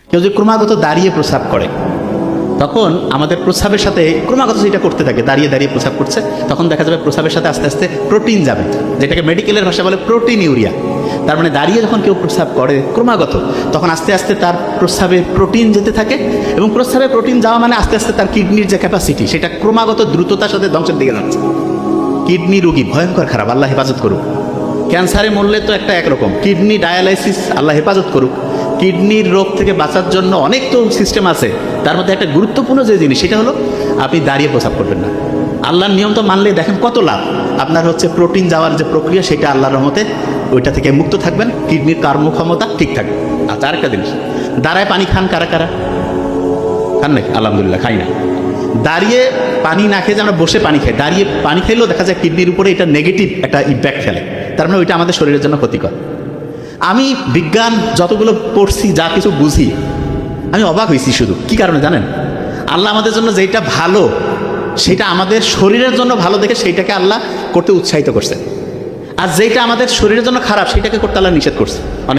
কেউ যদি ক্রমাগত দাঁড়িয়ে প্রস্রাব করে, তখন আমাদের প্রস্রাবের সাথে ক্রমাগত যেটা করতে থাকে, দাঁড়িয়ে দাঁড়িয়ে প্রস্রাব করছে, তখন দেখা যাবে প্রস্রাবের সাথে আস্তে আস্তে প্রোটিন যাবে, যেটাকে মেডিকেলের ভাষা বলে প্রোটিন ইউরিয়া। তার মানে দাঁড়িয়ে যখন কেউ প্রস্রাব করে ক্রমাগত, তখন আস্তে আস্তে তার প্রস্রাবে প্রোটিন যেতে থাকে, এবং প্রস্রাবে প্রোটিন যাওয়া মানে আস্তে আস্তে তার কিডনির যে ক্যাপাসিটি, সেটা ক্রমাগত দ্রুততার সাথে ধ্বংসের দিকে যাচ্ছে। কিডনি রোগী ভয়ঙ্কর খারাপ, আল্লাহ হেফাজত করুক। ক্যান্সারে মরলে তো একটা একরকম, কিডনি ডায়ালাইসিস আল্লাহ হেফাজত করুক। কিডনির রোগ থেকে বাঁচার জন্য অনেক তো সিস্টেম আছে, তার মধ্যে একটা গুরুত্বপূর্ণ যে জিনিস সেটা হলো আপনি দাঁড়িয়ে প্রস্রাব করবেন না। আল্লাহর নিয়ম তো মানলে দেখেন কত লাভ। আপনার হচ্ছে প্রোটিন যাওয়ার যে প্রক্রিয়া, সেটা আল্লাহর রহমতে ওইটা থেকে মুক্ত থাকবেন, কিডনির কর্মক্ষমতা ঠিক থাকবে। আচ্ছা, আরেকটা জিনিস, দাঁড়ায় পানি খান কারা কারা? খান নাকি? আলহামদুলিল্লাহ, খাই না। দাঁড়িয়ে পানি না খেয়ে যে আমরা বসে পানি খাই, দাঁড়িয়ে পানি খেলেও দেখা যায় কিডনির উপরে এটা নেগেটিভ একটা ইম্প্যাক্ট ফেলে, তার মানে ওইটা আমাদের শরীরের জন্য ক্ষতিকর। আমি বিজ্ঞান যতগুলো পড়ছি, যা কিছু বুঝি, আমি অবাক হয়েছি। শুধু কি কারণে জানেন? আল্লাহ আমাদের জন্য যেটা ভালো, সেটা আমাদের শরীরের জন্য ভালো দেখে সেইটাকে আল্লাহ করতে উৎসাহিত করছে, আর যেটা আমাদের শরীরের জন্য খারাপ সেটাকে করতে আল্লাহ নিষেধ করছে। অনেক